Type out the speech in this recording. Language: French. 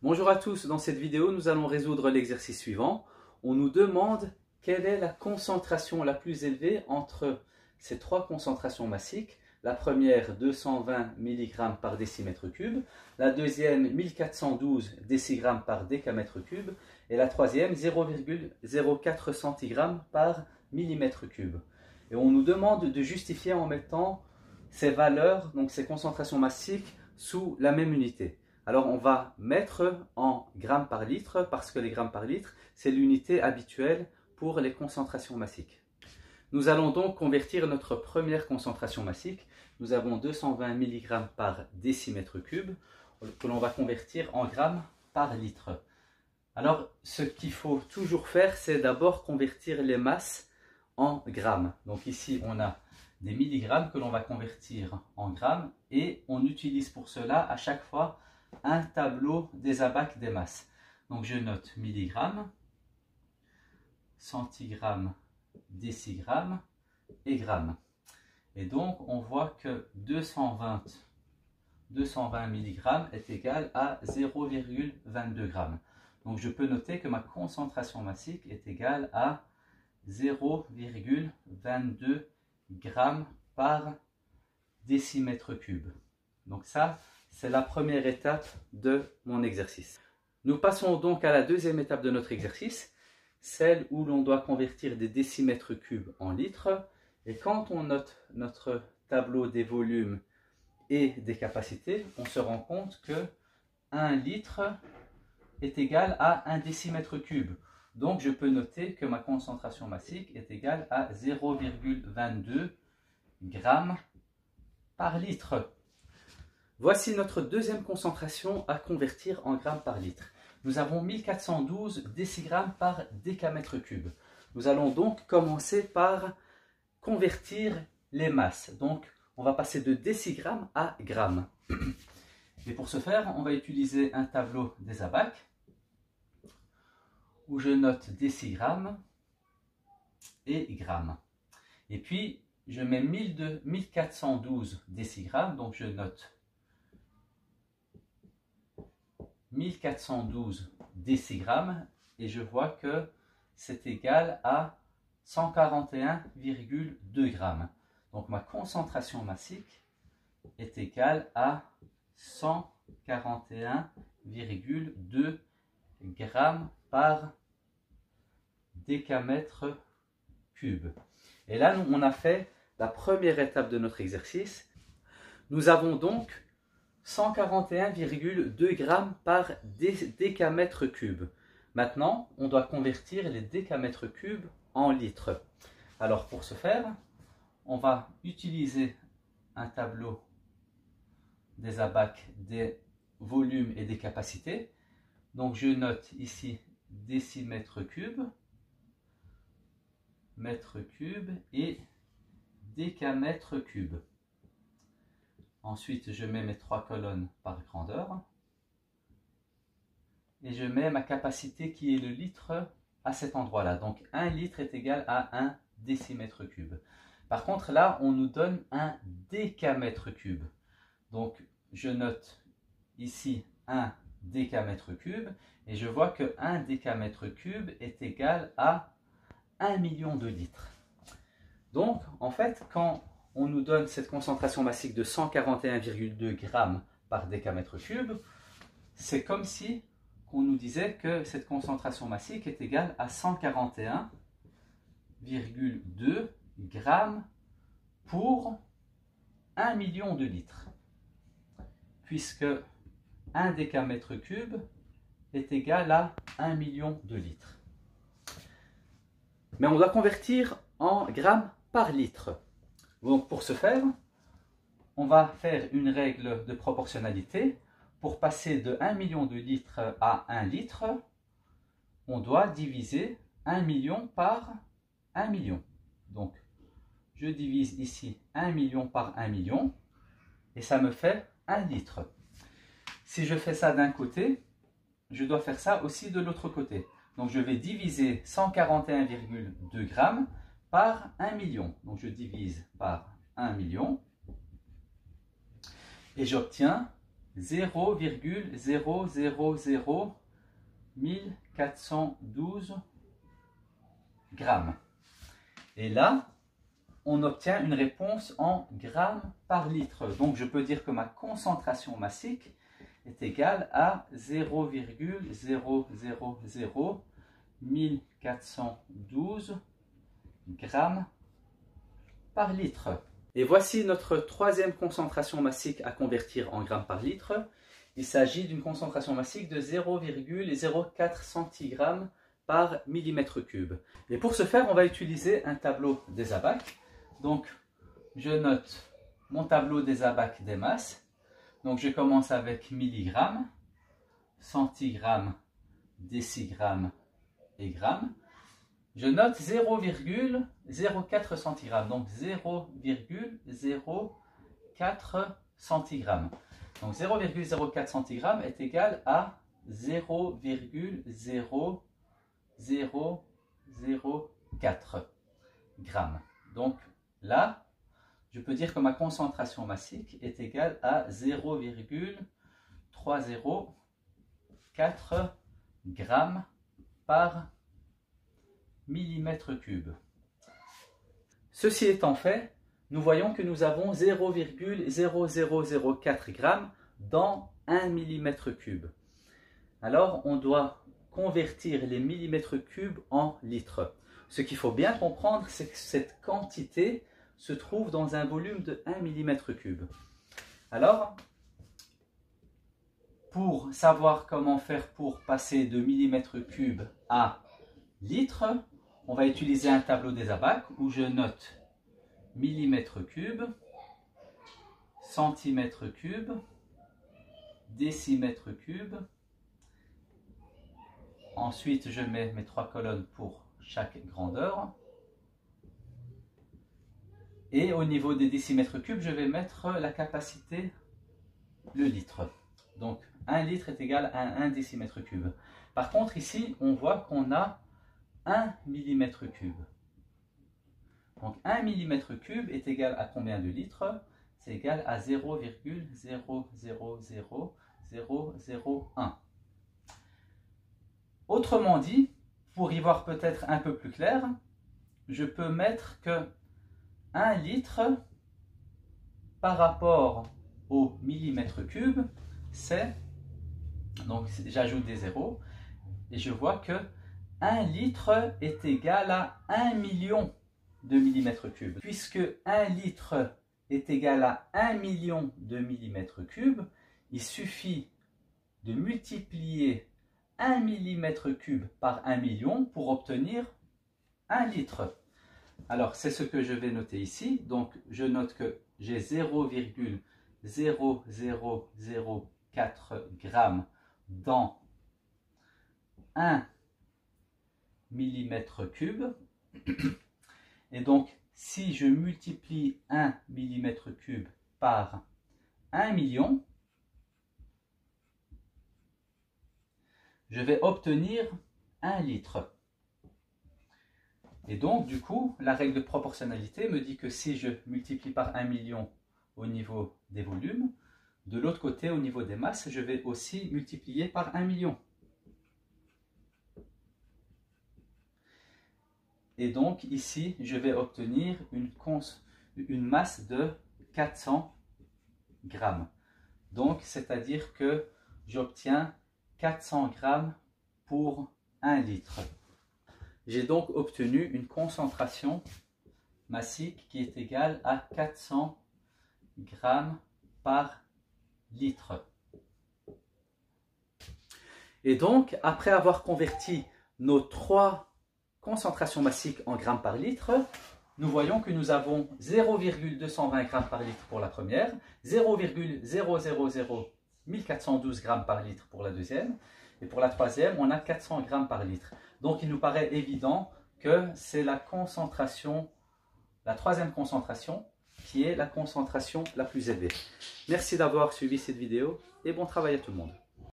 Bonjour à tous, dans cette vidéo nous allons résoudre l'exercice suivant. On nous demande quelle est la concentration la plus élevée entre ces trois concentrations massiques. La première 220 mg par décimètre cube, la deuxième 1412 décigrammes par décamètre cube et la troisième 0,04 centigrammes par millimètre cube. Et on nous demande de justifier en mettant ces valeurs, donc ces concentrations massiques, sous la même unité. Alors on va mettre en grammes par litre parce que les grammes par litre, c'est l'unité habituelle pour les concentrations massiques. Nous allons donc convertir notre première concentration massique. Nous avons 220 mg par décimètre cube que l'on va convertir en grammes par litre. Alors ce qu'il faut toujours faire, c'est d'abord convertir les masses en grammes. Donc ici on a des milligrammes que l'on va convertir en grammes et on utilise pour cela à chaque fois un tableau des abacs des masses. Donc je note milligrammes, centigrammes, décigrammes et grammes. Et donc on voit que 220 mg est égal à 0,22 g. Donc je peux noter que ma concentration massique est égale à 0,22 g par décimètre cube. Donc ça, c'est la première étape de mon exercice. Nous passons donc à la deuxième étape de notre exercice, celle où l'on doit convertir des décimètres cubes en litres. Et quand on note notre tableau des volumes et des capacités, on se rend compte que 1 litre est égal à 1 décimètre cube. Donc je peux noter que ma concentration massique est égale à 0,22 g par litre. Voici notre deuxième concentration à convertir en grammes par litre. Nous avons 1412 décigrammes par décamètre cube. Nous allons donc commencer par convertir les masses. Donc on va passer de décigrammes à grammes. Et pour ce faire, on va utiliser un tableau des abacs où je note décigrammes et grammes. Et puis je mets 1412 décigrammes, donc je note 1412 décigrammes et je vois que c'est égal à 141,2 g. Donc ma concentration massique est égale à 141,2 g par décamètre cube. Et là, on a fait la première étape de notre exercice. Nous avons donc 141,2 g par décamètre cube. Maintenant, on doit convertir les décamètres cubes en litres. Alors pour ce faire, on va utiliser un tableau des abacs des volumes et des capacités. Donc je note ici décimètre cube, mètre cube et décamètre cube. Ensuite, je mets mes trois colonnes par grandeur et je mets ma capacité qui est le litre à cet endroit-là. Donc 1 litre est égal à 1 décimètre cube. Par contre, là, on nous donne un décamètre cube. Donc je note ici 1 décamètre cube et je vois que 1 décamètre cube est égal à 1 million de litres. Donc, en fait, quand on nous donne cette concentration massique de 141,2 g par décamètre cube, c'est comme si on nous disait que cette concentration massique est égale à 141,2 g pour 1 million de litres, puisque 1 décamètre cube est égal à 1 million de litres. Mais on doit convertir en grammes par litre. Donc pour ce faire, on va faire une règle de proportionnalité. Pour passer de 1 million de litres à 1 litre, on doit diviser 1 million par 1 million. Donc je divise ici 1 million par 1 million et ça me fait 1 litre. Si je fais ça d'un côté, je dois faire ça aussi de l'autre côté. Donc je vais diviser 141,2 g par 1 million. Donc je divise par 1 million et j'obtiens 0,000112 grammes. Et là, on obtient une réponse en grammes par litre. Donc, je peux dire que ma concentration massique est égale à 0,000112 grammes par litre. Et voici notre troisième concentration massique à convertir en grammes par litre. Il s'agit d'une concentration massique de 0,04 centigrammes par millimètre cube. Et pour ce faire, on va utiliser un tableau des ABAC. Donc, je note mon tableau des ABAC des masses. Donc, je commence avec milligrammes, centigrammes, décigrammes et grammes. Je note 0,04 centigrammes, donc 0,04 centigrammes. Donc 0,04 centigrammes est égal à 0,0004 grammes. Donc là, je peux dire que ma concentration massique est égale à 0,304 grammes par millimètre cube. Ceci étant fait, nous voyons que nous avons 0,0004 grammes dans 1 millimètre cube. Alors, on doit convertir les millimètres cubes en litres. Ce qu'il faut bien comprendre, c'est que cette quantité se trouve dans un volume de 1 millimètre cube. Alors, pour savoir comment faire pour passer de millimètre cube à litres, on va utiliser un tableau des ABAC où je note millimètre cube, centimètre cube, décimètre cube. Ensuite, je mets mes 3 colonnes pour chaque grandeur. Et au niveau des décimètres cubes, je vais mettre la capacité, le litre. Donc, 1 litre est égal à 1 décimètre cube. Par contre, ici, on voit qu'on a 1 millimètre cube. Donc 1 millimètre cube est égal à combien de litres? C'est égal à 0,000001. Autrement dit, pour y voir peut-être un peu plus clair, je peux mettre que 1 litre par rapport au millimètre cube, c'est, donc j'ajoute des zéros, et je vois que 1 litre est égal à 1 million de millimètres cubes. Puisque 1 litre est égal à 1 million de millimètres cubes, il suffit de multiplier 1 millimètre cube par 1 million pour obtenir 1 litre. Alors, c'est ce que je vais noter ici. Donc, je note que j'ai 0,0004 grammes dans 1 millimètre cube. Et donc, si je multiplie 1 millimètre cube par 1 million, je vais obtenir 1 litre. Et donc, du coup, la règle de proportionnalité me dit que si je multiplie par 1 million au niveau des volumes, de l'autre côté, au niveau des masses, je vais aussi multiplier par 1 million. Et donc, ici, je vais obtenir une masse de 400 grammes. Donc, c'est-à-dire que j'obtiens 400 grammes pour 1 litre. J'ai donc obtenu une concentration massique qui est égale à 400 grammes par litre. Et donc, après avoir converti nos 3 concentrations massiques en grammes par litre, nous voyons que nous avons 0,220 grammes par litre pour la première, 0,000112 grammes par litre pour la deuxième, et pour la troisième, on a 400 grammes par litre. Donc, il nous paraît évident que c'est la concentration, la troisième concentration, qui est la concentration la plus élevée. Merci d'avoir suivi cette vidéo et bon travail à tout le monde.